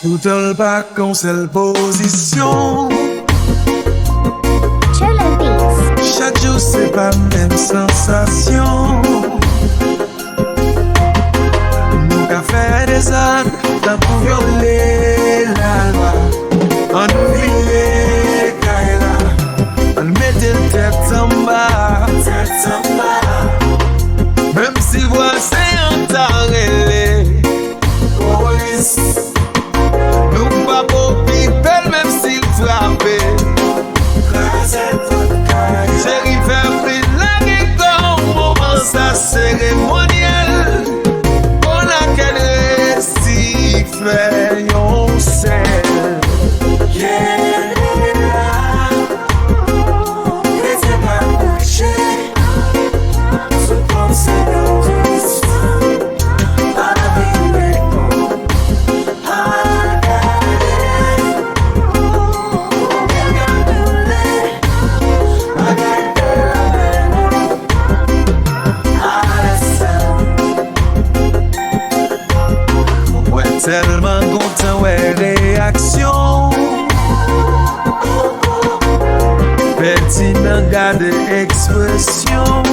Nous te pas qu'en seule position. Chillin' Beats. Chaque jour c'est pas même sensation. Nous qu'a fait des ânes, t'as pour violer la loi. On oublie Kaila, on mettait le tête en bas. Même si voici un tarélé, police. Nous pas pour people même s'il frappait. Chérie fait plus la guégon, moment sa cérémonielle. On a qu'elle récit fait yon sel. Tellement content, ouais, réaction. Petit n'a gardé expression.